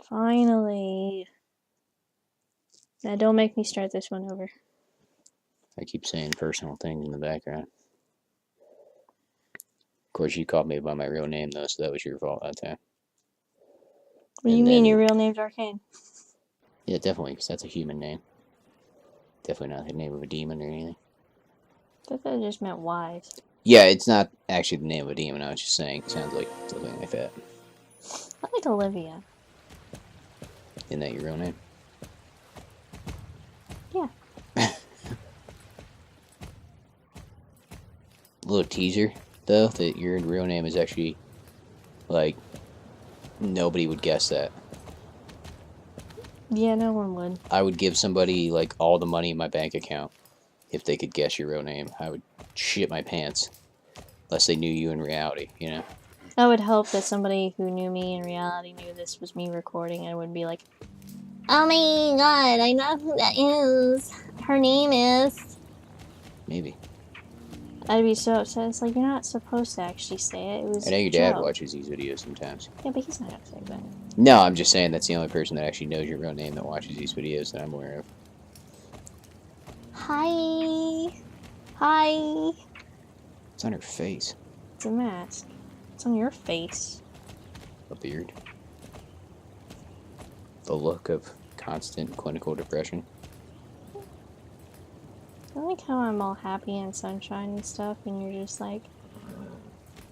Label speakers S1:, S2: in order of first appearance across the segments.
S1: Finally. Now don't make me start this one over.
S2: I keep saying personal things in the background. Of course, you called me by my real name, though, so that was your fault that time.
S1: What do you mean your real name's Arcane?
S2: Yeah, definitely, because that's a human name. Definitely not the name of a demon or anything.
S1: I thought that just meant wise.
S2: Yeah, it's not actually the name of a demon. I was just saying it sounds like something like that.
S1: I like Olivia.
S2: Isn't that your real name?
S1: Yeah.
S2: Little teaser, though, that your real name is actually, like, nobody would guess that.
S1: Yeah, no one would.
S2: I would give somebody, like, all the money in my bank account if they could guess your real name. I would shit my pants. Unless they knew you in reality, you know?
S1: I would hope that somebody who knew me in reality knew this was me recording and would be like, oh my god, I know who that is. Her name is...
S2: Maybe.
S1: I'd be so upset. It's like, you're not supposed to actually say it. It was
S2: I know your
S1: a
S2: dad
S1: joke.
S2: watches these videos sometimes.
S1: Yeah, but he's not gonna say that.
S2: No, I'm just saying that's the only person that actually knows your real name that watches these videos that I'm aware of.
S1: Hi. Hi.
S2: It's on her face.
S1: It's a mask. It's on your face.
S2: A beard. The look of constant clinical depression.
S1: I like how I'm all happy and sunshine and stuff, and you're just like...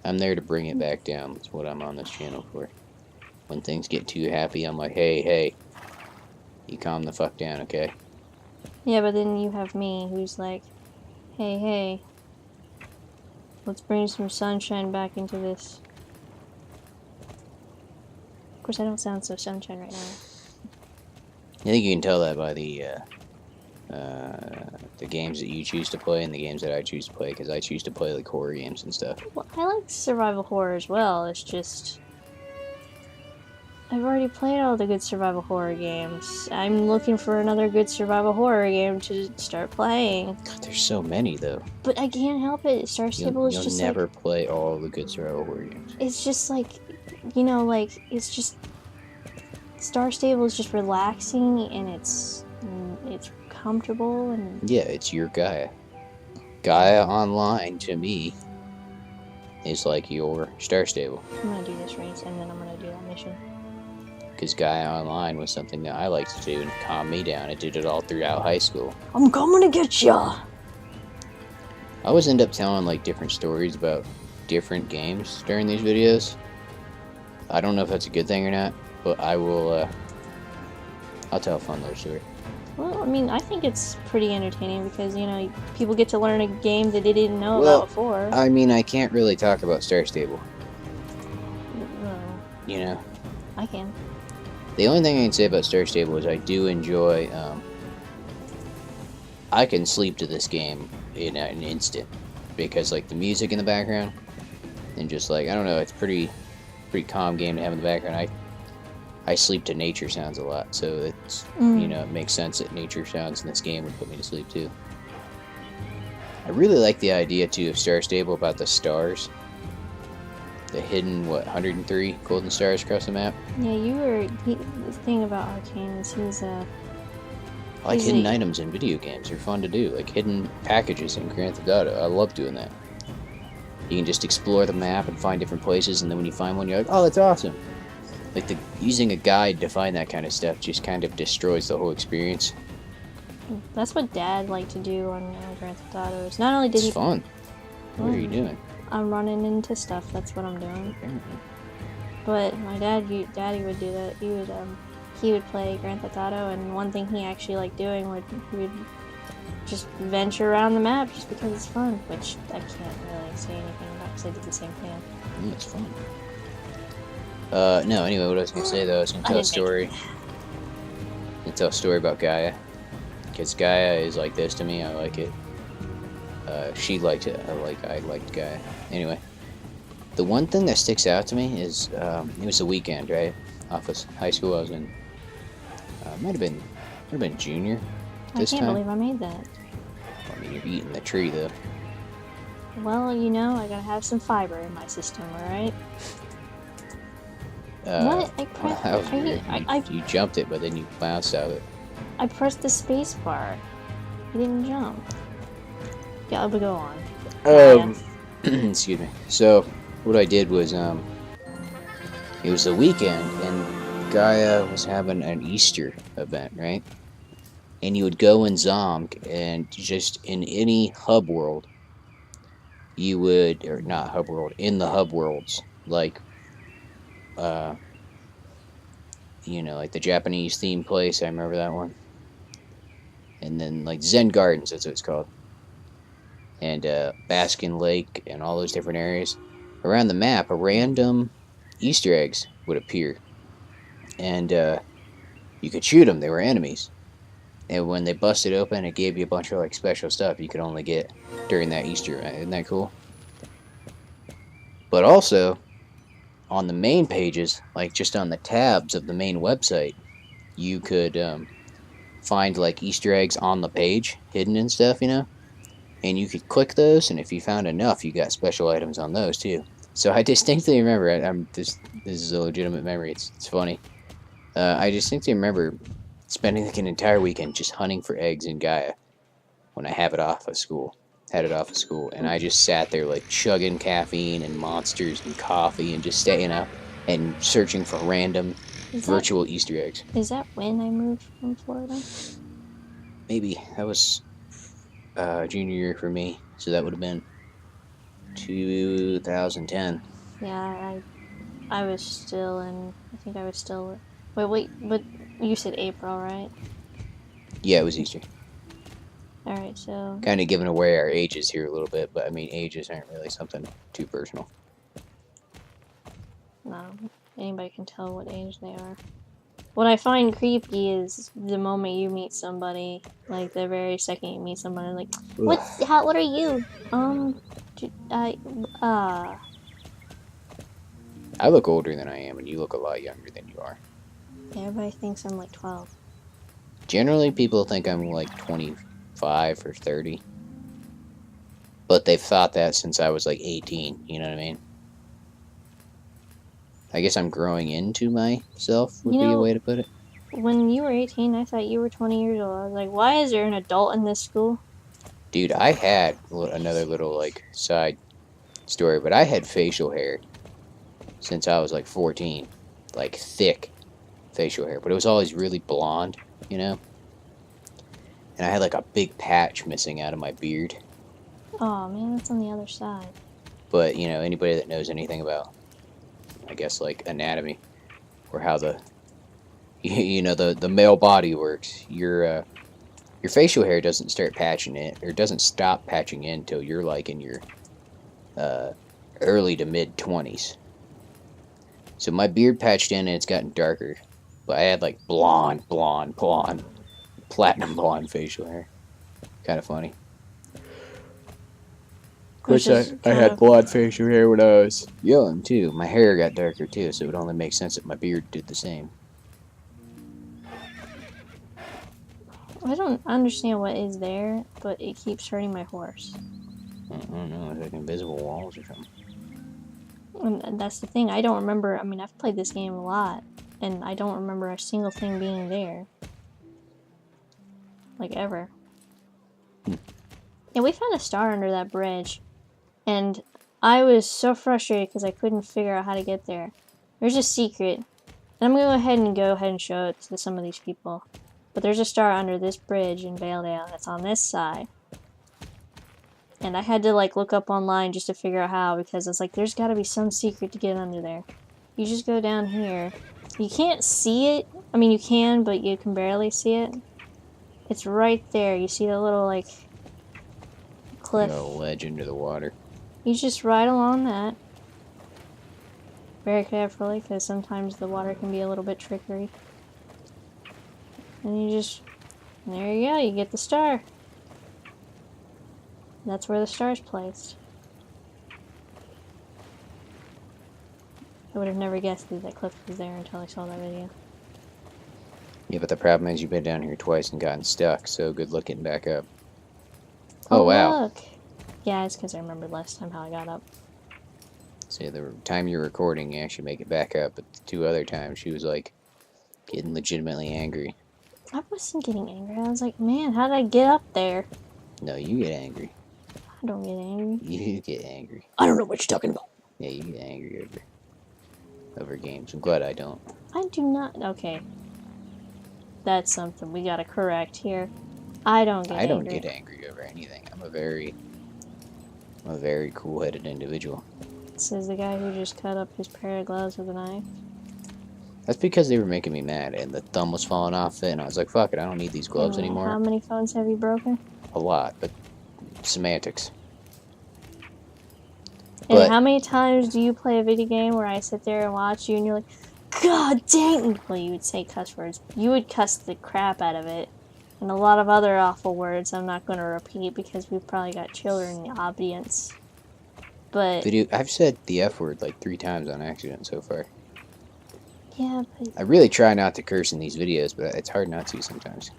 S2: I'm there to bring it back down. That's what I'm on this channel for. When things get too happy, I'm like, hey, you calm the fuck down, okay?
S1: Yeah, but then you have me, who's like, hey, let's bring some sunshine back into this. Of course, I don't sound so sunshine right now.
S2: I think you can tell that by the games that you choose to play and the games that I choose to play, because I choose to play like horror games and stuff.
S1: Well, I like survival horror as well. It's just I've already played all the good survival horror games. I'm looking for another good survival horror game to start playing.
S2: God, there's so many though.
S1: But I can't help it. Star Stable is just
S2: you'll never play all the good survival horror games.
S1: It's just like, you know, like it's just Star Stable is just relaxing and it's comfortable and
S2: yeah, it's your Gaia. Gaia Online to me is like your Star Stable.
S1: I'm gonna do this race and then I'm gonna do that mission.
S2: Because Gaia Online was something that I liked to do and calm me down. I did it all throughout high school.
S1: I'm coming to get ya!
S2: I always end up telling like different stories about different games during these videos. I don't know if that's a good thing or not, but I will, I'll tell a fun little story.
S1: Well, I mean, I think it's pretty entertaining because, you know, people get to learn a game that they didn't know about before.
S2: I mean, I can't really talk about Star Stable. You know?
S1: I can.
S2: The only thing I can say about Star Stable is I do enjoy, I can sleep to this game in an instant. Because, like, the music in the background, and just, like, I don't know, it's pretty calm game to have in the background. I sleep to nature sounds a lot, so it's, you know, it makes sense that nature sounds in this game would put me to sleep, too. I really like the idea, too, of Star Stable about the stars. The hidden, 103 golden stars across the map?
S1: Yeah, the thing about Arcane is he's
S2: I like hidden items in video games. They're fun to do. Like hidden packages in Grand Theft Auto. I love doing that. You can just explore the map and find different places, and then when you find one, you're like, oh, that's awesome. Like, using a guide to find that kind of stuff just kind of destroys the whole experience.
S1: That's what Dad liked to do on Grand Theft Auto. It's not only did
S2: it's fun. What are you doing?
S1: I'm running into stuff. That's what I'm doing. But my daddy would do that. He would play Grand Theft Auto, and one thing he actually liked doing he would just venture around the map just because it's fun, which I can't really say anything about because I did the same thing.
S2: It's fun. No, anyway, what I was going to say, though, I was going to tell a story. Tell a story about Gaia. Because Gaia is like this to me. I like it. She liked it. I liked Gaia. Anyway, the one thing that sticks out to me is, it was the weekend, right? Off of high school. I was in, might have been junior this time.
S1: I can't believe I made that.
S2: I mean, you're eating the tree, though.
S1: Well, you know, I gotta have some fiber in my system, alright? What? I
S2: Well,
S1: pressed.
S2: that was weird.
S1: I
S2: You jumped it, but then you bounced out of it.
S1: I pressed the space bar. I didn't jump. Yeah, I'll go on. Gaia.
S2: Excuse me. So, what I did was, it was the weekend, and Gaia was having an Easter event, right? And you would go in Zomg, and just in any hub world, you would, or not hub world, in the hub worlds, like, uh, like the Japanese theme place. I remember that one. And then like Zen Gardens, that's what it's called. And Baskin Lake and all those different areas. Around the map, a random Easter eggs would appear, and you could shoot them. They were enemies, and when they busted open, it gave you a bunch of like special stuff you could only get during that Easter event. Isn't that cool? But also on the main pages, like just on the tabs of the main website, you could find like Easter eggs on the page, hidden and stuff, and you could click those, and if you found enough, you got special items on those too. So I distinctly remember, I'm this is a legitimate memory. It's funny. I distinctly remember spending like an entire weekend just hunting for eggs in Gaia when I have it off of school. Had it off of school, and I just sat there like chugging caffeine and monsters and coffee and just staying up and searching for random virtual Easter eggs.
S1: Is that when I moved from Florida?
S2: Maybe that was junior year for me, so that would have been 2010.
S1: Yeah, I was still in. I think I was still. Wait, but you said April, right?
S2: Yeah, it was Easter.
S1: All right, so.
S2: Kind of giving away our ages here a little bit, but I mean, ages aren't really something too personal.
S1: No, anybody can tell what age they are. What I find creepy is the moment you meet somebody, like the very second you meet somebody, like, what are you?
S2: I look older than I am, and you look a lot younger than you are.
S1: Everybody thinks I'm like 12.
S2: Generally, people think I'm like 25 or 30. But they've thought that since I was like 18, you know what I mean? I guess I'm growing into myself, would be a way to put it.
S1: When you were 18, I thought you were 20 years old. I was like, why is there an adult in this school?
S2: Dude, I had another little, like, side story, but I had facial hair since I was like 14. Like, thick facial hair. But it was always really blonde, And I had like a big patch missing out of my beard.
S1: Oh man, that's on the other side.
S2: But, anybody that knows anything about, I guess, like, anatomy, or how the male body works, your facial hair doesn't start patching it, or doesn't stop patching in until you're like in your early to mid 20s. So my beard patched in and it's gotten darker, but I had like blonde, platinum blonde facial hair. Kind of funny. Of course, I had blonde facial hair when I was young too. My hair got darker too, so it would only make sense that my beard did the same.
S1: I don't understand what is there, but it keeps hurting my horse.
S2: I don't know, it's like invisible walls or something.
S1: And that's the thing, I don't remember. I mean, I've played this game a lot, and I don't remember a single thing being there. Like, ever. And we found a star under that bridge, and I was so frustrated because I couldn't figure out how to get there. There's a secret, and I'm gonna go ahead and show it to some of these people. But there's a star under this bridge in Valedale that's on this side. And I had to like look up online just to figure out how, because it's like there's gotta be some secret to get under there. You just go down here. You can't see it. I mean, you can, but you can barely see it. It's right there. You see the little like cliff.
S2: A ledge into the water.
S1: You just ride along that. Very carefully, because sometimes the water can be a little bit trickery. And there you go, you get the star. That's where the star's placed. I would have never guessed that cliff was there until I saw that video.
S2: Yeah, but the problem is you've been down here twice and gotten stuck, so good luck getting back up. Oh wow.
S1: Look! Yeah, it's because I remembered last time how I got up.
S2: Say the time you're recording, you actually make it back up, but the 2 other times she was like getting legitimately angry.
S1: I wasn't getting angry. I was like, man, how did I get up there?
S2: No, you get angry.
S1: I don't get angry.
S2: You get angry.
S1: I don't know what you're talking about.
S2: Yeah, you get angry over games. I'm glad I don't.
S1: I do not. Okay. That's something we gotta correct here. I don't get
S2: I don't
S1: angry.
S2: get angry over anything. I'm a very cool-headed individual.
S1: Says the guy who just cut up his pair of gloves with a knife.
S2: That's because they were making me mad, and the thumb was falling off it, and I was like, fuck it, I don't need these gloves
S1: Anyway,
S2: anymore.
S1: how many phones have you broken?
S2: A lot, but semantics.
S1: And
S2: But
S1: how many times do you play a video game where I sit there and watch you and you're like, God dang! Well, you would say cuss words. You would cuss the crap out of it. And a lot of other awful words I'm not going to repeat because we've probably got children in the audience. But
S2: I've said the F word like 3 times on accident so far.
S1: yeah, but
S2: I really try not to curse in these videos, but it's hard not to sometimes.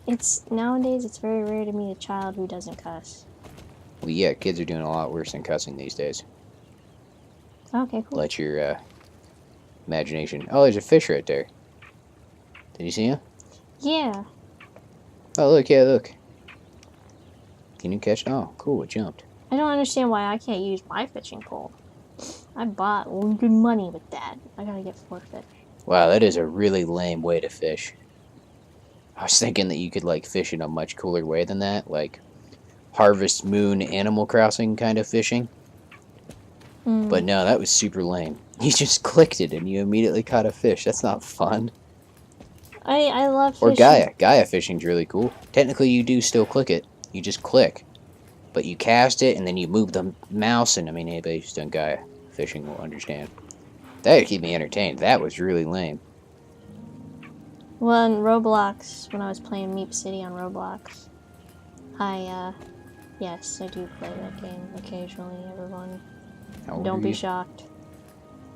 S1: nowadays it's very rare to meet a child who doesn't cuss.
S2: Well, yeah, kids are doing a lot worse than cussing these days.
S1: Okay, cool.
S2: Let your imagination. Oh, there's a fish right there. Did you see him?
S1: Yeah.
S2: Oh, look, yeah, look. Can you catch? Oh, cool, it jumped.
S1: I don't understand why I can't use my fishing pole. I bought good money with that. I gotta get forfeit.
S2: Wow, that is a really lame way to fish. I was thinking that you could, like, fish in a much cooler way than that, like Harvest Moon Animal Crossing kind of fishing. But no, that was super lame. You just clicked it and you immediately caught a fish. That's not fun.
S1: I love fishing.
S2: Or Gaia. Gaia fishing's really cool. Technically, you do still click it. You just click. But you cast it and then you move the mouse, and I mean, anybody who's done Gaia fishing will understand. That would keep me entertained. That was really lame.
S1: Well, in Roblox, when I was playing Meep City on Roblox, yes, I do play that game occasionally, everyone. Don't be shocked.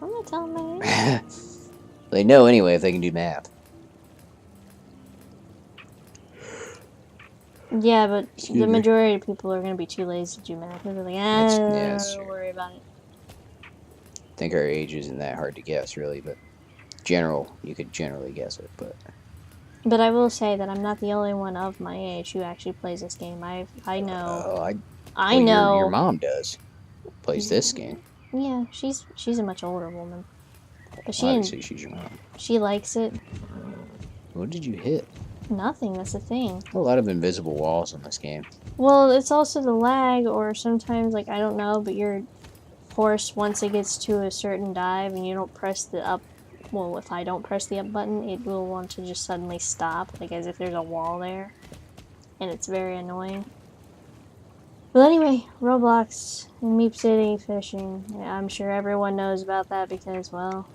S1: I'm not telling my age.
S2: They know anyway if they can do math.
S1: Yeah, but the majority of people are going to be too lazy to do math. They're like, don't worry about it.
S2: I think our age isn't that hard to guess, really, but you could generally guess it, but...
S1: But I will say that I'm not the only one of my age who actually plays this game. I know. I know.
S2: Your mom does. Plays this game.
S1: Yeah, she's a much older woman. But
S2: Obviously, she's your mom.
S1: She likes it.
S2: What did you hit?
S1: Nothing, that's the thing.
S2: A lot of invisible walls in this game.
S1: Well, it's also the lag, or sometimes, like, I don't know, but your horse, once it gets to a certain dive and you don't press the up, well, if I don't press the up button, it will want to just suddenly stop, like as if there's a wall there. And it's very annoying. But anyway, Roblox and Meep City fishing. Yeah, I'm sure everyone knows about that because, well,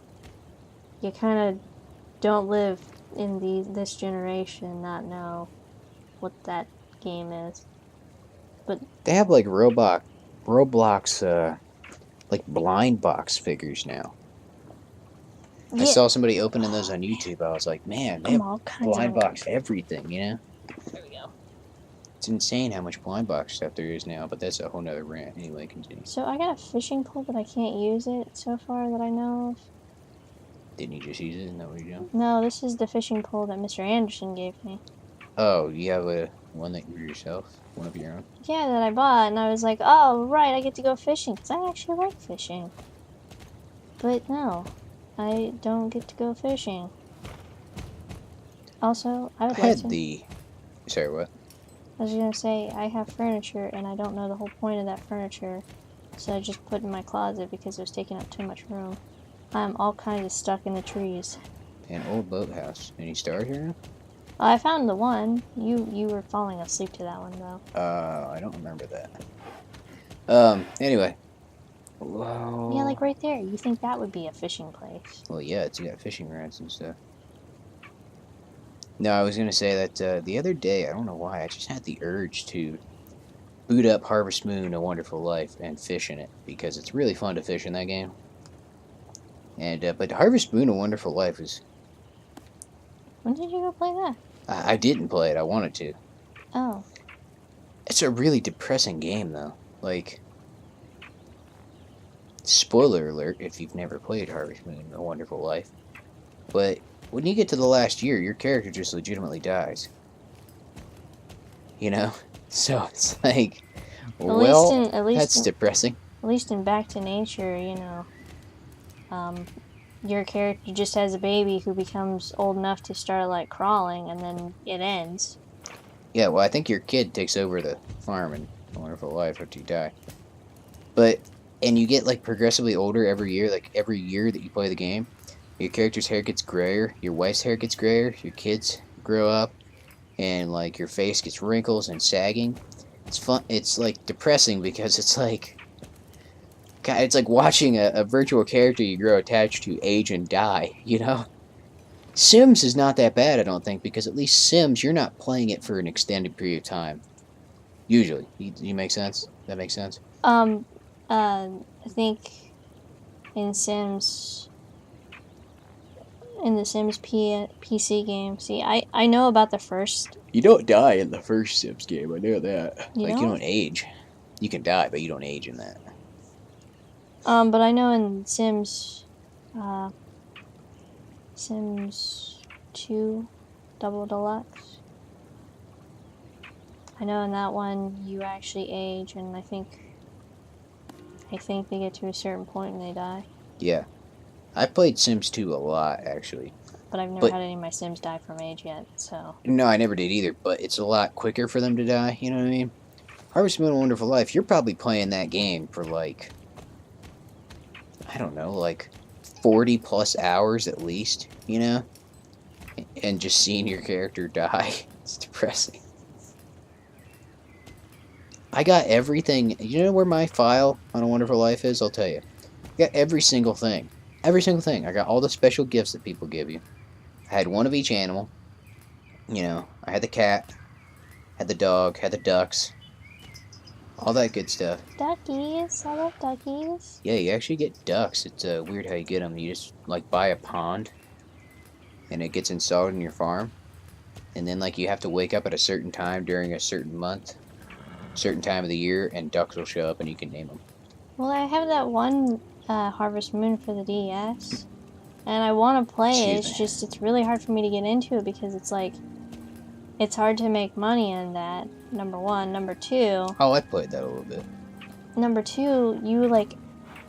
S1: you kind of don't live in this generation and not know what that game is. But
S2: they have like Roblox like blind box figures now. Yeah. I saw somebody opening those on YouTube. I was like, man, they have blind box everything, you know?
S1: There we go.
S2: It's insane how much blind box stuff there is now, but that's a whole nother rant. Anyway, continue.
S1: So I got a fishing pole, but I can't use it so far that I know of.
S2: Didn't you just use it? Isn't that what you're doing?
S1: No, this is the fishing pole that Mr. Anderson gave me.
S2: Oh, you have one that you yourself? One of your own?
S1: Yeah, that I bought, and I was like, oh, right, I get to go fishing, because I actually like fishing. But no, I don't get to go fishing. Also, I would like to...
S2: Sorry, what?
S1: I was gonna say, I have furniture, and I don't know the whole point of that furniture, so I just put it in my closet because it was taking up too much room. I'm all kinds of stuck in the trees.
S2: An old boathouse. Any stars here?
S1: I found the one. You were falling asleep to that one, though.
S2: I don't remember that. Anyway. Whoa.
S1: Yeah, like right there. You think that would be a fishing place.
S2: Well, yeah, it's got fishing rods and stuff. No, I was going to say that the other day, I don't know why, I just had the urge to boot up Harvest Moon, A Wonderful Life, and fish in it, because it's really fun to fish in that game. And but Harvest Moon, A Wonderful Life is...
S1: When did you go play that?
S2: I didn't play it, I wanted to.
S1: Oh.
S2: It's a really depressing game, though. Like, spoiler alert if you've never played Harvest Moon: A Wonderful Life, but when you get to the last year, your character just legitimately dies. You know? So it's like, well, that's depressing.
S1: At least in Back to Nature, your character just has a baby who becomes old enough to start like crawling, and then it ends.
S2: Yeah, well, I think your kid takes over the farm in A Wonderful Life after you die. But, and you get like progressively older every year, like every year that you play the game. Your character's hair gets grayer, your wife's hair gets grayer, your kids grow up, and like your face gets wrinkles and sagging. It's fun. It's like depressing because it's like watching a virtual character you grow attached to age and die. You know, Sims is not that bad, I don't think, because at least Sims you're not playing it for an extended period of time. Usually, you make sense. That makes sense.
S1: I think in Sims, in the Sims PC game. See, I know about the first.
S2: You don't die in the first Sims game. I know that.
S1: You
S2: You
S1: don't?
S2: don't age. You can die, but you don't age in that.
S1: But I know in Sims, Sims 2 Double Deluxe. I know in that one you actually age, and I think they get to a certain point and they die.
S2: Yeah. I played Sims 2 a lot, actually.
S1: But I've never had any of my Sims die from age yet, so.
S2: No, I never did either, but it's a lot quicker for them to die, you know what I mean? Harvest Moon: A Wonderful Life, you're probably playing that game for like, I don't know, like 40 plus hours at least, you know? And just seeing your character die, it's depressing. I got everything. You know where my file on A Wonderful Life is? I'll tell you. I got every single thing. Every single thing. I got all the special gifts that people give you. I had one of each animal. You know, I had the cat, had the dog, had the ducks, all that good stuff.
S1: Duckies. I love duckies.
S2: Yeah, you actually get ducks. It's weird how you get them. You just, like, buy a pond, and it gets installed in your farm. And then, like, you have to wake up at a certain time during a certain month, certain time of the year, and ducks will show up and you can name them.
S1: Well, I have that one Harvest Moon for the DS, and I want to play it. It's just, it's really hard for me to get into it because it's like, it's hard to make money in that, number one. Number two...
S2: Oh, I played that a little bit.
S1: Number two, you, like,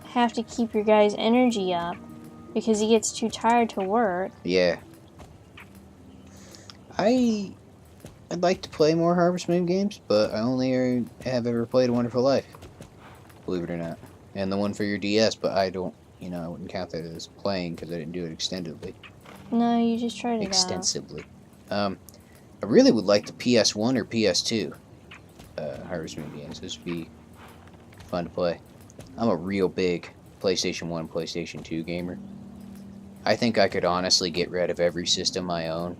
S1: have to keep your guy's energy up because he gets too tired to work.
S2: Yeah. I'd like to play more Harvest Moon games, but I only have ever played A Wonderful Life, believe it or not. And the one for your DS, but I don't, you know, I wouldn't count that as playing because I didn't do it extendedly.
S1: No, you just tried it
S2: extensively. I really would like the PS1 or PS2 Harvest Moon games. This would be fun to play. I'm a real big PlayStation 1, PlayStation 2 gamer. I think I could honestly get rid of every system I own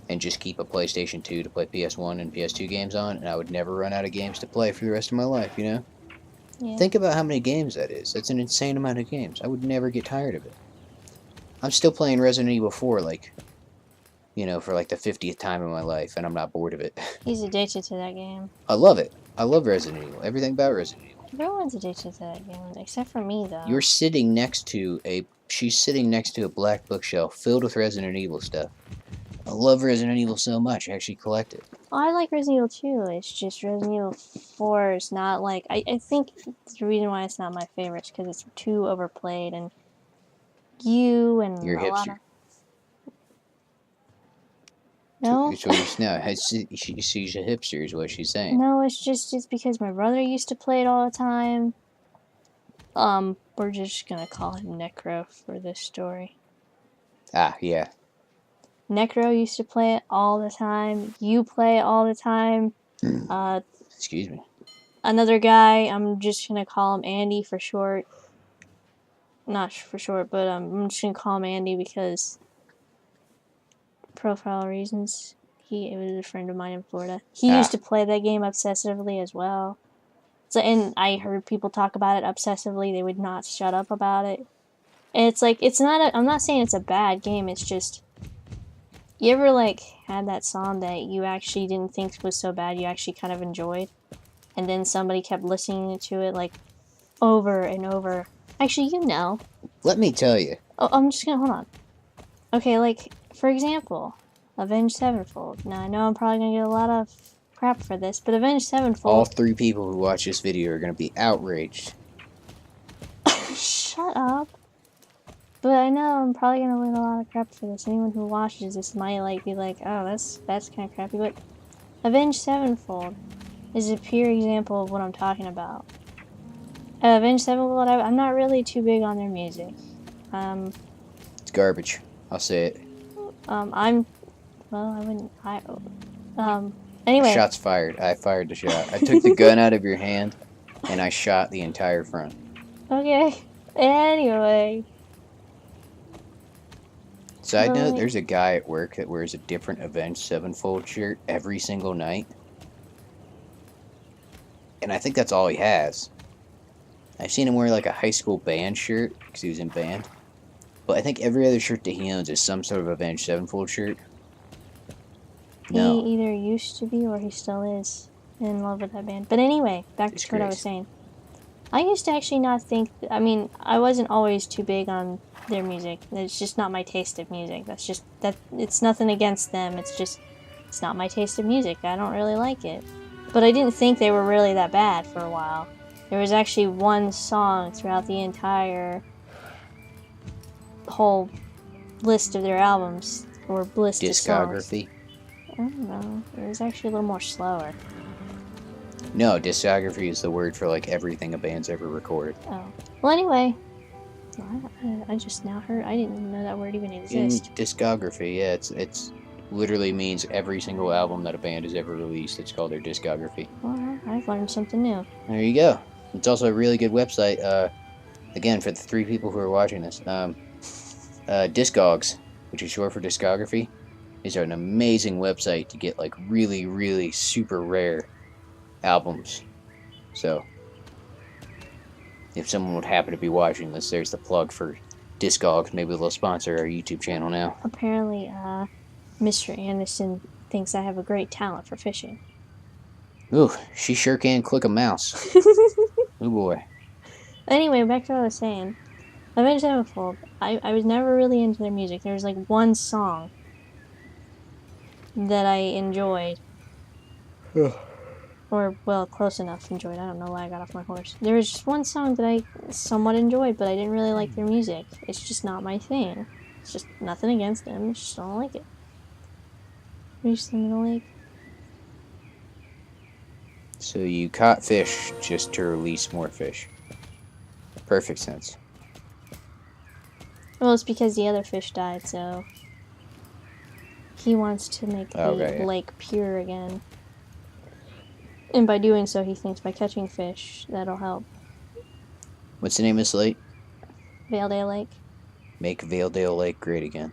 S2: and just keep a PlayStation 2 to play PS1 and PS2 games on, and I would never run out of games to play for the rest of my life, you know?
S1: Yeah.
S2: Think about how many games that is. That's an insane amount of games. I would never get tired of it. I'm still playing Resident Evil 4, like, you know, for like the 50th time in my life, and I'm not bored of it.
S1: He's addicted to that game.
S2: I love it. I love Resident Evil. Everything about Resident Evil.
S1: Everyone's addicted to that game, except for me, though.
S2: You're sitting next to she's sitting next to a black bookshelf filled with Resident Evil stuff. I love Resident Evil so much, I actually collect it.
S1: Oh, I like Resident Evil 2. It's just Resident Evil 4 is not like... I think the reason why it's not my favorite is because it's too overplayed, and you're a
S2: hipster.
S1: lot of... No?
S2: She's a hipster is what she's saying.
S1: No, it's because my brother used to play it all the time. We're just gonna call him Necro for this story.
S2: Ah, yeah.
S1: Necro used to play it all the time. You play it all the time.
S2: Excuse me.
S1: Another guy, I'm just gonna call him Andy for short. Not for short, but I'm just gonna call him Andy because profile reasons. It was a friend of mine in Florida. He used to play that game obsessively as well. So, and I heard people talk about it obsessively. They would not shut up about it. And it's like, I'm not saying it's a bad game. It's just, you ever like had that song that you actually didn't think was so bad, you actually kind of enjoyed, and then somebody kept listening to it like over and over, Actually, you know.
S2: Let me tell you.
S1: Oh, I'm just gonna hold on. Okay, like for example, Avenged Sevenfold. Now I know I'm probably gonna get a lot of crap for this, but Avenged
S2: All
S1: Sevenfold.
S2: 3 people who watch this video are going to be outraged.
S1: Shut up. But I know I'm probably gonna win a lot of crap for this. Anyone who watches this might like be like, oh, that's kind of crappy. But Avenged Sevenfold is a pure example of what I'm talking about. Avenged Sevenfold, I'm not really too big on their music.
S2: It's garbage. I'll say it.
S1: I'm well, I wouldn't. Anyway.
S2: Shots fired. I fired the shot. I took the gun out of your hand, and I shot the entire front.
S1: Okay. Anyway.
S2: Side note, there's a guy at work that wears a different Avenged Sevenfold shirt every single night. And I think that's all he has. I've seen him wear like a high school band shirt, because he was in band. But I think every other shirt that he owns is some sort of Avenged Sevenfold shirt. No.
S1: He either used to be or he still is in love with that band. But anyway, back to what I was saying. I used to actually not think... I mean, I wasn't always too big on their music. It's just not my taste of music. That's just... It's nothing against them. It's just... It's not my taste of music. I don't really like it. But I didn't think they were really that bad for a while. There was actually one song throughout the entire whole list of their albums, or list of songs.
S2: Discography?
S1: I don't know. It was actually a little more slower.
S2: No, discography is the word for like everything a band's ever recorded.
S1: Oh. Well, anyway. I just now heard. I didn't even know that word even exists.
S2: Discography, yeah. It's literally means every single album that a band has ever released. It's called their discography.
S1: Well, I've learned something new.
S2: There you go. It's also a really good website. Again, for the 3 people who are watching this. Discogs, which is short for discography, is an amazing website to get like really, really super rare albums. So, if someone would happen to be watching this, there's the plug for Discogs. Maybe they'll sponsor our YouTube channel now.
S1: Apparently, Mr. Anderson thinks I have a great talent for fishing.
S2: Ooh, she sure can click a mouse. Oh boy.
S1: Anyway, back to what I was saying. Avenged Sevenfold, I was never really into their music. There was like one song that I enjoyed. Or, well, close enough enjoyed. I don't know why I got off my horse. There was just one song that I somewhat enjoyed, but I didn't really like their music. It's just not my thing. It's just nothing against them. I just don't like it. Reach the middle lake.
S2: So you caught fish just to release more fish. Perfect sense.
S1: Well, it's because the other fish died, so he wants to make the lake pure again. And by doing so, he thinks by catching fish, that'll help.
S2: What's the name of this lake?
S1: Valedale Lake.
S2: Make Valedale Lake great again.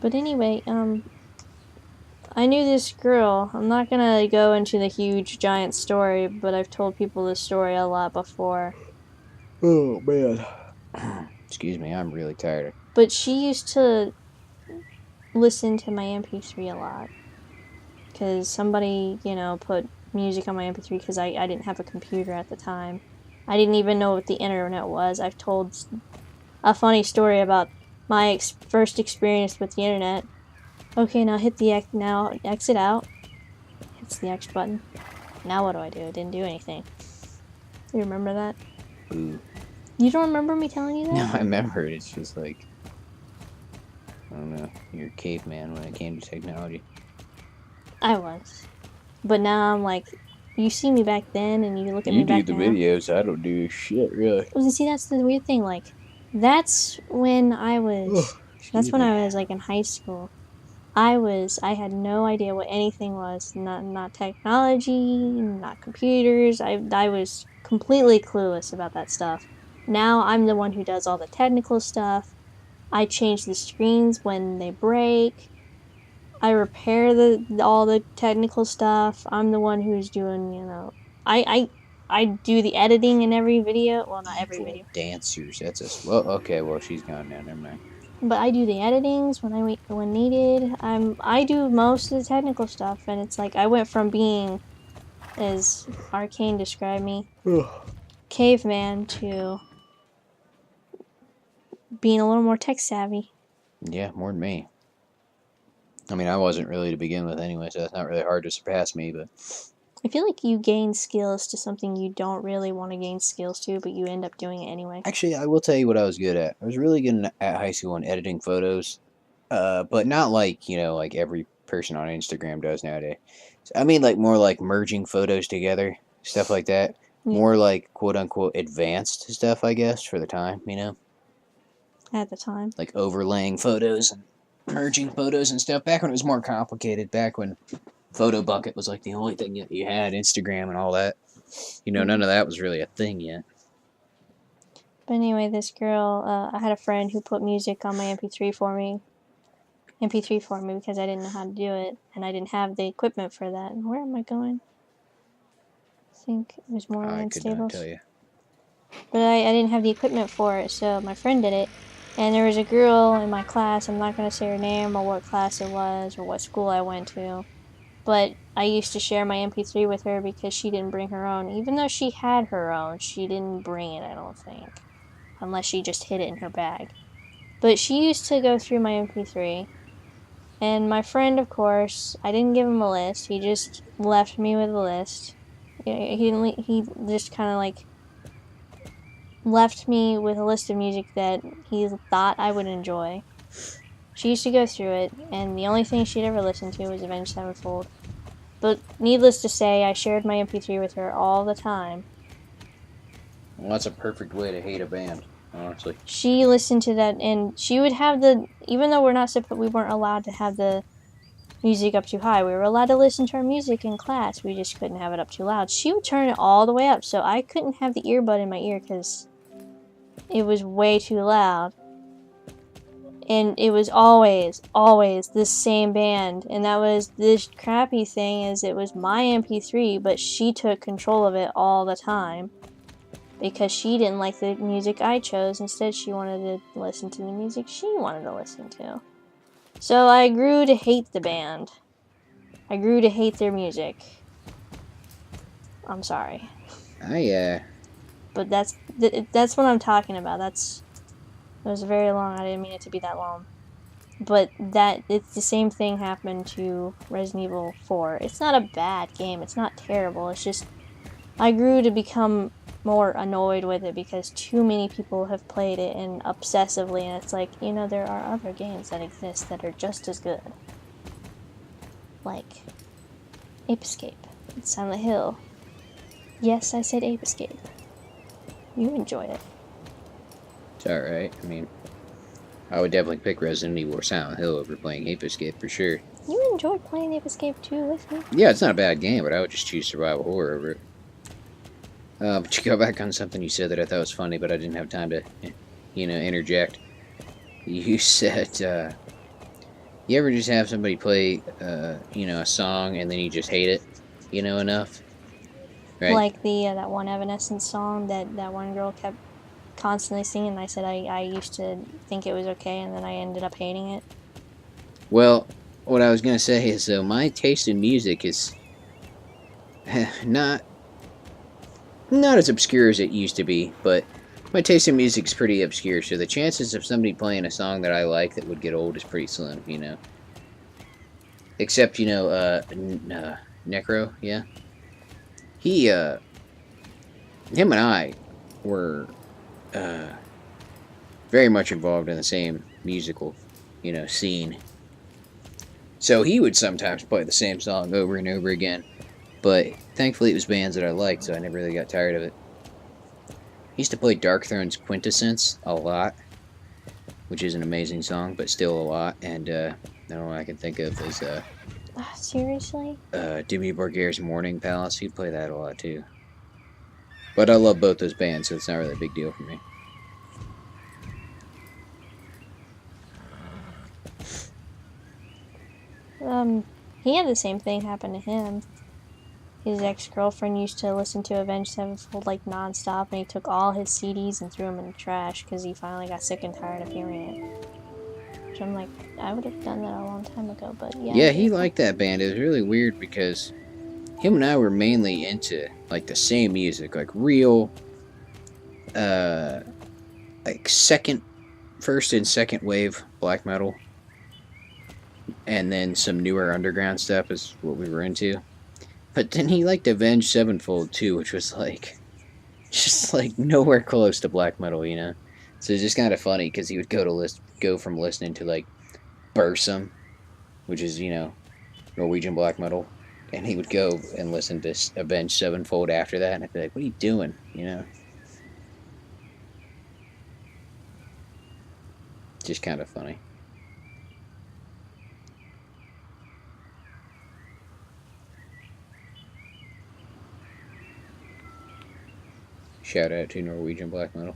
S1: But anyway, I knew this girl. I'm not gonna go into the huge, giant story, but I've told people this story a lot before.
S2: Oh, man. Excuse me, I'm really tired.
S1: But she used to listen to my MP3 a lot. Because somebody, put music on my MP3 because I didn't have a computer at the time. I didn't even know what the internet was. I've told a funny story about my first experience with the internet. Okay, now hit the exit out. Hits the X button. Now what do I do? I didn't do anything. You remember that?
S2: Ooh.
S1: You don't remember me telling you that?
S2: No, I remember it. It's just like, I don't know, you're a caveman when it came to technology.
S1: I was. But now I'm like, you see me back then and you look at me back now.
S2: You do the videos, I don't do shit, really.
S1: See, that's the weird thing. Like, that's when I was, like in high school. I had no idea what anything was. Not technology, not computers. I was completely clueless about that stuff. Now I'm the one who does all the technical stuff. I change the screens when they break. I repair all the technical stuff. I'm the one who's doing, I do the editing in every video. Well, not every video.
S2: Dancers, that's well, okay, well, she's gone now, never mind.
S1: But I do the editings when needed. I do most of the technical stuff, and it's like I went from being as Arcane described me, caveman to being a little more tech savvy.
S2: Yeah, more than me. I mean, I wasn't really to begin with anyway, so it's not really hard to surpass me, but
S1: I feel like you gain skills to something you don't really want to gain skills to, but you end up doing it anyway.
S2: actually, I will tell you what I was good at. I was really good at high school in editing photos, but not like, like every person on Instagram does nowadays. I mean, like more like merging photos together, stuff like that.
S1: Yeah.
S2: More like quote unquote advanced stuff, I guess, for the time,
S1: At the time.
S2: like overlaying photos and merging photos and stuff. Back when it was more complicated, back when Photo Bucket was like the only thing that you had, Instagram and all that. None of that was really a thing yet.
S1: But anyway, this girl, I had a friend who put music on my MP3 for me because I didn't know how to do it, and I didn't have the equipment for that. And where am I going? I think it was
S2: I
S1: Moorland
S2: could not
S1: Stables.
S2: tell you.
S1: But I didn't have the equipment for it, so my friend did it. And there was a girl in my class, I'm not going to say her name or what class it was or what school I went to, but I used to share my MP3 with her because she didn't bring her own. Even though she had her own, she didn't bring it, I don't think. Unless she just hid it in her bag. But she used to go through my MP3. And my friend, of course, I didn't give him a list. He just left me with a list. He just kind of like left me with a list of music that he thought I would enjoy. She used to go through it, and the only thing she'd ever listened to was Avenged Sevenfold. But needless to say, I shared my MP3 with her all the time.
S2: Well, that's a perfect way to hate a band, honestly.
S1: She listened to that, and she would have even though we weren't allowed to have the music up too high. We were allowed to listen to our music in class. We just couldn't have it up too loud. She would turn it all the way up, so I couldn't have the earbud in my ear because it was way too loud. And it was always this same band. And that was this crappy thing is it was my MP3, but she took control of it all the time. Because she didn't like the music I chose. Instead, she wanted to listen to the music she wanted to listen to. So I grew to hate the band. I grew to hate their music. I'm sorry. But that's what I'm talking about. It was very long. I didn't mean it to be that long. But it's the same thing happened to Resident Evil 4. It's not a bad game. It's not terrible. It's just I grew to become more annoyed with it because too many people have played it and obsessively, and it's like, there are other games that exist that are just as good. Like Ape Escape and Silent Hill. Yes, I said Ape Escape. You enjoy it.
S2: It's alright. I mean, I would definitely pick Resident Evil or Silent Hill over playing Ape Escape for sure.
S1: You enjoyed playing Ape Escape too with me.
S2: Yeah, it's not a bad game, but I would just choose survival horror over it. But to go back on something you said that I thought was funny, but I didn't have time to, interject. You said, you ever just have somebody play, a song and then you just hate it, enough? Right?
S1: Like that one Evanescence song that one girl kept constantly singing. I said I used to think it was okay, and then I ended up hating it.
S2: Well, what I was going to say is, my taste in music is not as obscure as it used to be, but my taste in music is pretty obscure, so the chances of somebody playing a song that I like that would get old is pretty slim, Except, Necro, yeah? Him and I were, very much involved in the same musical, scene. So he would sometimes play the same song over and over again, but thankfully it was bands that I liked, so I never really got tired of it. He used to play Darkthrone's Quintessence a lot, which is an amazing song, but still a lot, and the only one I can think of is
S1: seriously?
S2: Dimmu Borgir's Morning Palace. He'd play that a lot too. But I love both those bands, so it's not really a big deal for me.
S1: He had the same thing happen to him. His ex-girlfriend used to listen to Avenged Sevenfold like non-stop, and he took all his CDs and threw them in the trash because he finally got sick and tired of hearing it. Which I'm like, I would have done that a long time ago, but yeah.
S2: Yeah, he liked that band. It was really weird because him and I were mainly into like the same music, like real, like first and second wave black metal, and then some newer underground stuff is what we were into. But then he liked Avenged Sevenfold too, which was like just like nowhere close to black metal, you know. So it's just kind of funny because he would go from listening to like Bursum, which is Norwegian black metal, and he would go and listen to Avenged Sevenfold after that, and I'd be like, "What are you doing?" You know, just kind of funny. Shout out to Norwegian black metal.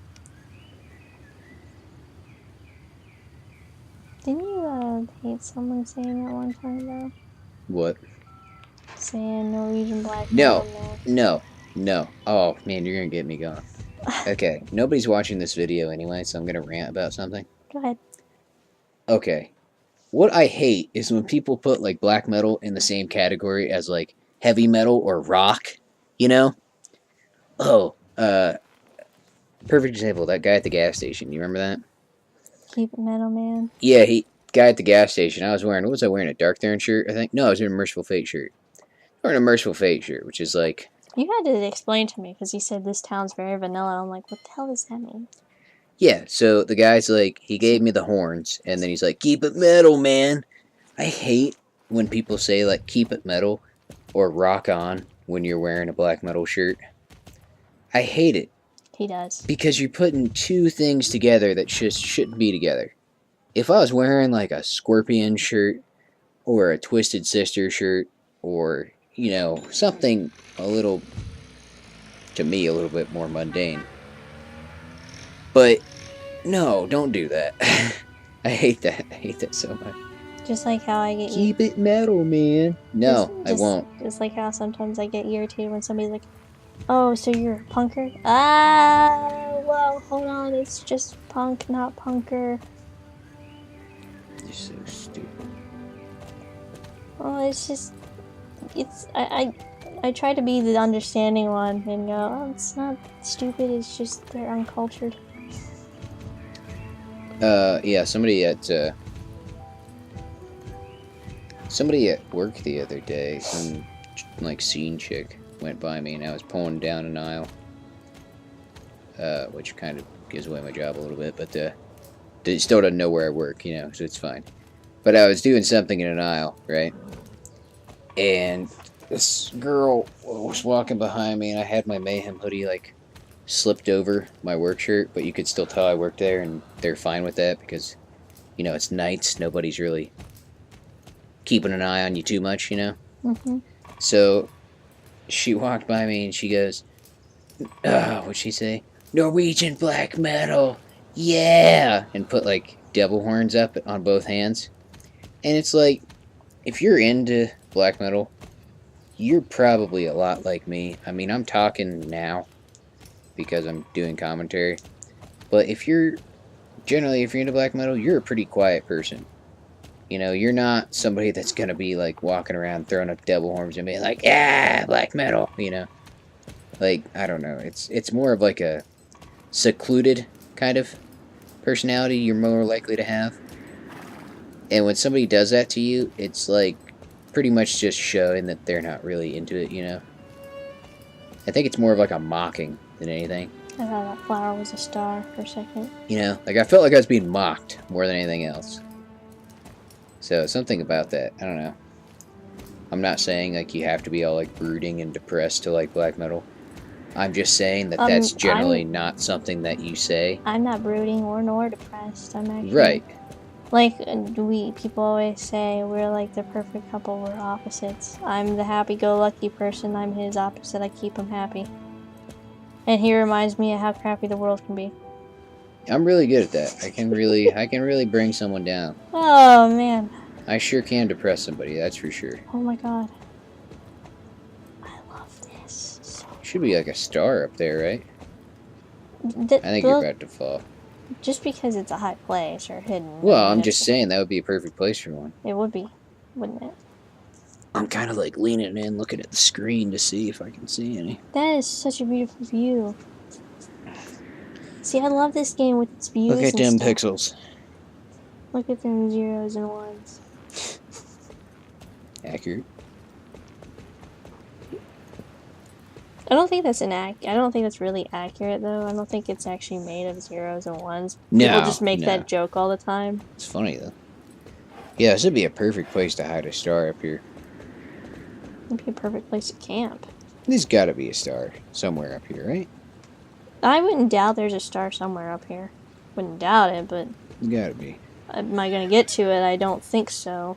S1: Didn't you hate someone saying that one time though?
S2: What?
S1: Saying Norwegian black
S2: No,
S1: metal,
S2: no. Oh man, you're gonna get me going.
S1: man.
S2: Okay, nobody's watching this video anyway, so I'm gonna rant about something.
S1: Go ahead.
S2: Okay, what I hate is when people put like black metal in the same category as like heavy metal or rock. You know? Oh, perfect example. That guy at the gas station. You remember that?
S1: Keep it metal, man.
S2: Yeah, guy at the gas station. What was I wearing? A Dark Throne shirt, I think. No, I was wearing a Merciful Fate shirt. Or a Merciful Fate shirt, which is like,
S1: You had to explain to me because you said this town's very vanilla. I'm like, what the hell does that mean?
S2: yeah. So the guy's like, he gave me the horns, and then he's like, "Keep it metal, man." I hate when people say like "keep it metal" or "rock on" when you're wearing a black metal shirt. I hate it
S1: He does.
S2: because you're putting two things together that just shouldn't be together. If I was wearing like a Scorpion shirt or a Twisted Sister shirt or something a little, to me, a little bit more mundane. But no, don't do that. I hate that. I hate that so much.
S1: Just like how I get
S2: Keep it metal, man. No, I won't.
S1: Just like how sometimes I get irritated when somebody's like, "Oh, so you're a punker?" Ah, well, hold on, it's just punk, not punker.
S2: You're so stupid.
S1: Well, I try to be the understanding one and go, "Oh, it's not stupid. It's just they're uncultured."
S2: Yeah, somebody at work the other day, some like scene chick went by me, and I was pulling down an aisle, which kind of gives away my job a little bit, but they still doesn't know where I work, so it's fine. But I was doing something in an aisle, right? And this girl was walking behind me, and I had my Mayhem hoodie like slipped over my work shirt, but you could still tell I worked there, and they're fine with that because, it's nights. Nobody's really keeping an eye on you too much,
S1: Mm-hmm.
S2: So she walked by me, and she goes, what'd she say? Norwegian black metal, yeah! And put like devil horns up on both hands. And it's like, if you're into black metal, you're probably a lot like me. I mean, I'm talking now because I'm doing commentary. But if you're into black metal, you're a pretty quiet person. You're not somebody that's going to be like walking around throwing up devil horns and being like, yeah, black metal, Like, I don't know. It's more of like a secluded kind of personality you're more likely to have. And when somebody does that to you, it's like pretty much just showing that they're not really into it, I think it's more of like a mocking than anything.
S1: I thought that flower was a star for a second.
S2: Like I felt like I was being mocked more than anything else. So something about that, I don't know. I'm not saying like you have to be all like brooding and depressed to like black metal. I'm just saying that that's generally not something that you say.
S1: I'm not brooding nor depressed. I'm actually
S2: right.
S1: Like people always say, we're like the perfect couple. We're opposites. I'm the happy-go-lucky person. I'm his opposite. I keep him happy, and he reminds me of how crappy the world can be.
S2: I'm really good at that. I can really bring someone down.
S1: Oh man.
S2: I sure can depress somebody. That's for sure.
S1: Oh my god. I love this. So
S2: should be like a star up there, right? I think you're about to fall.
S1: Just because it's a high place or hidden.
S2: Well, I'm just saying that would be a perfect place for one.
S1: It would be, wouldn't it?
S2: I'm kind of like leaning in, looking at the screen to see if I can see any.
S1: That is such a beautiful view. See, I love this game with its views
S2: Look at
S1: and
S2: them
S1: stuff.
S2: pixels.
S1: Look at them zeros and ones.
S2: Accurate.
S1: I don't think that's I don't think that's really accurate though. I don't think it's actually made of zeros and ones.
S2: No,
S1: People just make
S2: no.
S1: that joke all the time.
S2: It's funny though. Yeah, this would be a perfect place to hide a star up here.
S1: It'd be a perfect place to camp.
S2: There's got to be a star somewhere up here, right?
S1: I wouldn't doubt there's a star somewhere up here. Wouldn't doubt it, but
S2: Got to be.
S1: am I gonna get to it? I don't think so.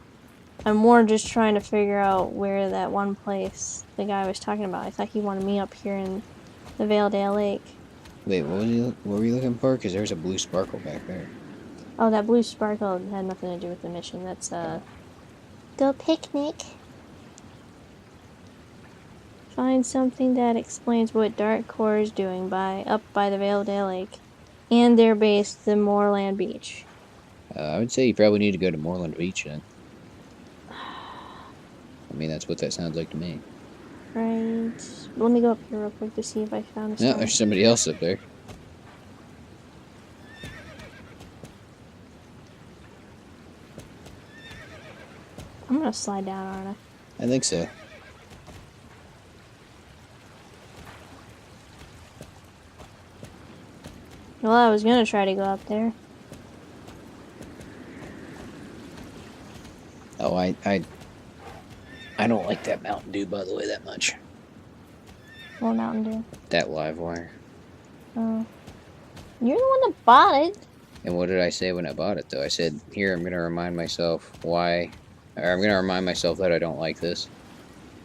S1: I'm more just trying to figure out where that one place the guy was talking about. I thought he wanted me up here in the Valedale Lake.
S2: Wait, what were you looking for? Because there's a blue sparkle back there.
S1: Oh, that blue sparkle had nothing to do with the mission. That's go picnic. Find something that explains what Dark Core is doing up by the Valedale Lake and their base, the Moorland Beach.
S2: I would say you probably need to go to Moorland Beach then. I mean, that's what that sounds like to me.
S1: Right. Let me go up here real quick to see if I found a star.
S2: No, there's somebody else up there.
S1: I'm gonna slide down, aren't I?
S2: I think so.
S1: Well, I was gonna try to go up there.
S2: Oh, I don't like that Mountain Dew, by the way, that much.
S1: What Mountain Dew?
S2: That live wire.
S1: Oh. You're the one that bought it.
S2: And what did I say when I bought it, though? I said, here, I'm going to remind myself why... Or I'm going to remind myself that I don't like this.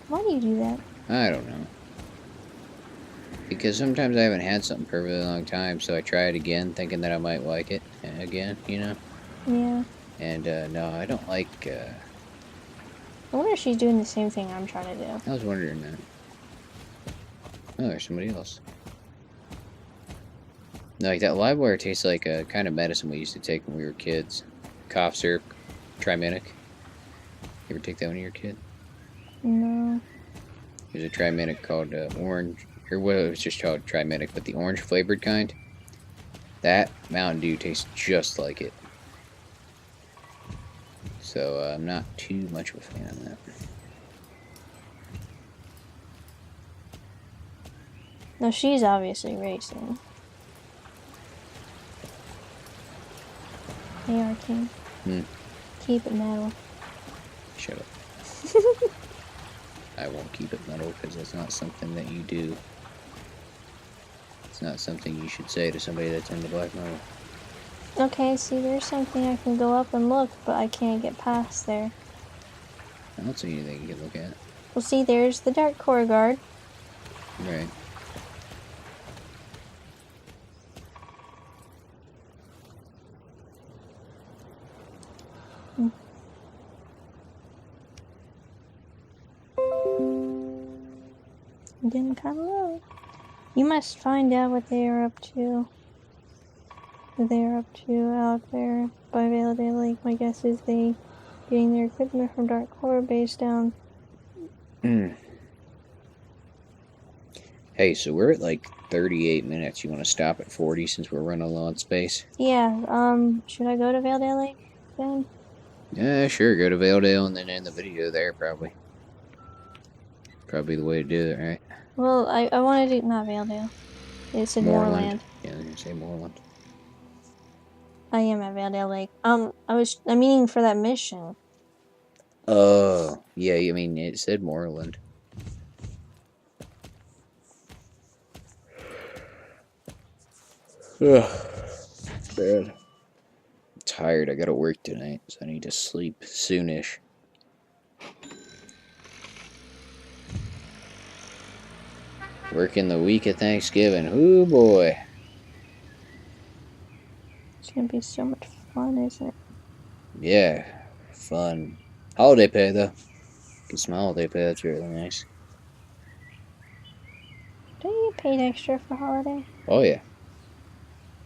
S1: Why do you do that?
S2: I don't know. Because sometimes I haven't had something for a really long time, so I try it again, thinking that I might like it again, you know?
S1: Yeah.
S2: And, no, I don't like,
S1: I wonder if she's doing the same thing I'm trying to do.
S2: I was wondering that. Oh, there's somebody else. No, like, that live wire tastes like a kind of medicine we used to take when we were kids. Cough syrup, Triminic. You ever take that when you were a kid?
S1: No.
S2: There's a Triminic called orange, or well, it was just called Triminic, but the orange flavored kind. That Mountain Dew tastes just like it. So I'm not too much of a fan of that.
S1: No, she's obviously racing. A.R.K. Keep it metal.
S2: Shut up. I won't keep it metal because that's not something that you do. It's not something you should say to somebody that's into black metal.
S1: Okay, see, there's something I can go up and look, but I can't get past there.
S2: I don't see anything you can look at.
S1: Well, see, there's the Dark Core guard.
S2: Right.
S1: I'm getting kind of low. You must find out what they are up to. What they are up to out there by Valedale Lake. My guess is they getting their equipment from Dark Core base down.
S2: Hey, so we're at like 38 minutes. You want to stop at 40 since we're running low on space?
S1: Yeah, should I go to Valedale Lake then?
S2: Yeah, sure. Go to Valedale and then end the video there, probably. Probably the way to do it, right?
S1: Well, I wanted to... Not Valedale. It said Moorland.
S2: Yeah, I was going to say Moorland.
S1: I am at Valedale Lake. I'm meaning for that mission.
S2: Oh, yeah, I mean, it said Moorland. Ugh. Bad. I'm tired. I gotta work tonight, so I need to sleep soonish. Working the week of Thanksgiving. Ooh, boy.
S1: It's gonna be so much fun, isn't it?
S2: Yeah, fun. Holiday pay, though. Get some holiday pay. That's really nice.
S1: Don't you get paid extra for holiday?
S2: Oh, yeah.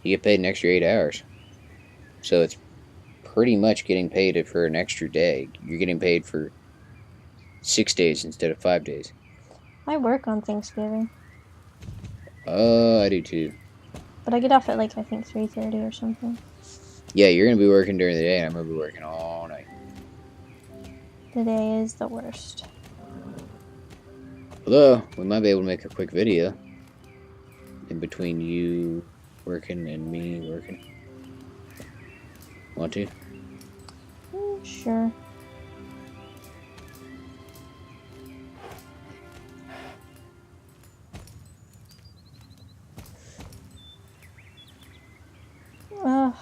S2: You get paid an extra 8 hours. So it's pretty much getting paid for an extra day. You're getting paid for 6 days instead of 5 days.
S1: I work on Thanksgiving.
S2: I do too.
S1: But I get off at like I think 3:30 or something.
S2: Yeah, you're gonna be working during the day, and I'm gonna be working all night.
S1: Today is the worst.
S2: Although, we might be able to make a quick video in between you working and me working. Want to?
S1: Sure. Ugh.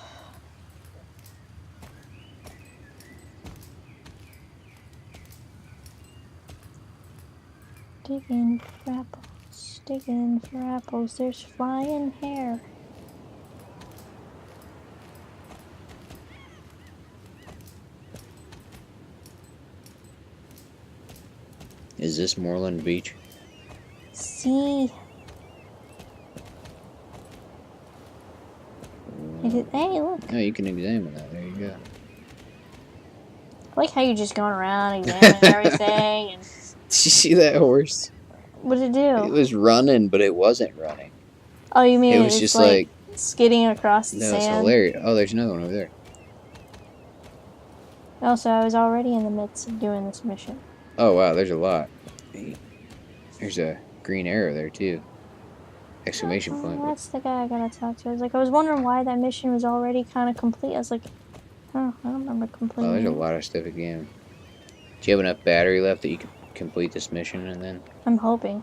S1: Digging for apples. Digging for apples. There's flying hair.
S2: Is this Moreland Beach?
S1: See. Hey, look.
S2: Oh, you can examine that. There you go.
S1: I like how you're just going around examining everything. And
S2: Did you see that horse?
S1: what did it do?
S2: It was running, but it wasn't running.
S1: Oh, you mean
S2: It was just like
S1: skidding across the
S2: no, it's
S1: sand?
S2: hilarious. Oh, there's another one over there.
S1: Also, I was already in the midst of doing this mission.
S2: Oh wow, there's a lot. There's a green arrow there too. Exclamation point.
S1: That's the guy I gotta talk to. I was wondering why that mission was already kind of complete. I was like, oh, I don't remember completing.
S2: Oh, there's a
S1: it.
S2: lot of stuff again. Do you have enough battery left that you can complete this mission and then?
S1: I'm hoping.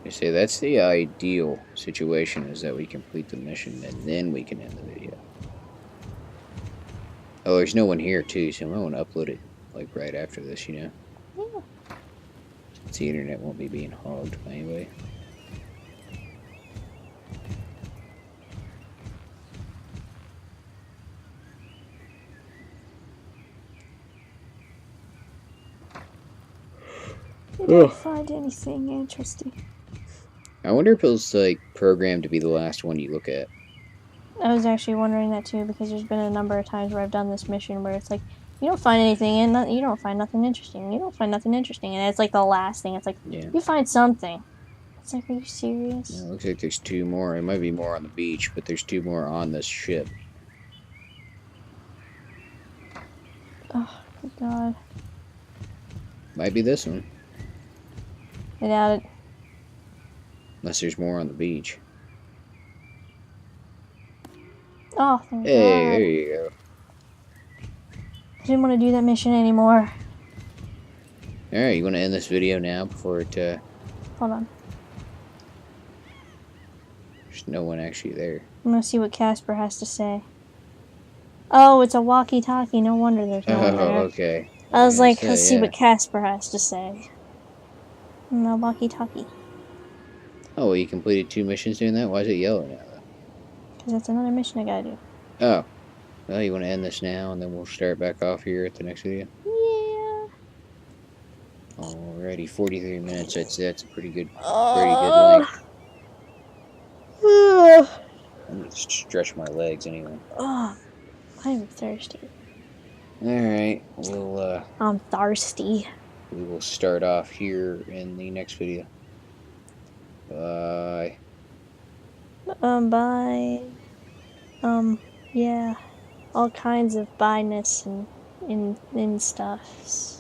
S2: You say that's the ideal situation, is that we complete the mission and then we can end the video. Oh, there's no one here too, so I want to upload it like right after this, you know.
S1: Yeah.
S2: Since the internet won't be being hogged anyway.
S1: I didn't find anything interesting.
S2: I wonder if it's like programmed to be the last one you look at.
S1: I was actually wondering that too, because there's been a number of times where I've done this mission where it's like, you don't find anything, and you don't find nothing interesting. You don't find nothing interesting, and it's like the last thing. It's like,
S2: Yeah.
S1: you find something. It's like, are you serious?
S2: Yeah, it looks like there's 2 more. It might be more on the beach, but there's 2 more on this ship.
S1: Oh, good God.
S2: Might be this one.
S1: I doubt it.
S2: Unless there's more on the beach.
S1: Oh, thank
S2: Hey,
S1: God.
S2: there you go.
S1: I didn't want to do that mission anymore.
S2: Alright, you want to end this video now before it,
S1: Hold on.
S2: there's no one actually there.
S1: I'm going to see what Casper has to say. Oh, it's a walkie-talkie. No wonder there's no one
S2: Oh,
S1: there.
S2: okay.
S1: I was like, let's see
S2: yeah.
S1: what Casper has to say. No walkie-talkie.
S2: Oh, well, you completed 2 missions doing that? Why is it yellow now, though?
S1: Because that's another mission I gotta do.
S2: Oh. Well, you want to end this now, and then we'll start back off here at the next video?
S1: Yeah.
S2: Alrighty, 43 minutes. That's a pretty good length. I'm going to stretch my legs anyway.
S1: Oh, I'm thirsty.
S2: Alright,
S1: I'm thirsty.
S2: we will start off here in the next video. Bye.
S1: Bye. Yeah. All kinds of bye-ness and stuffs.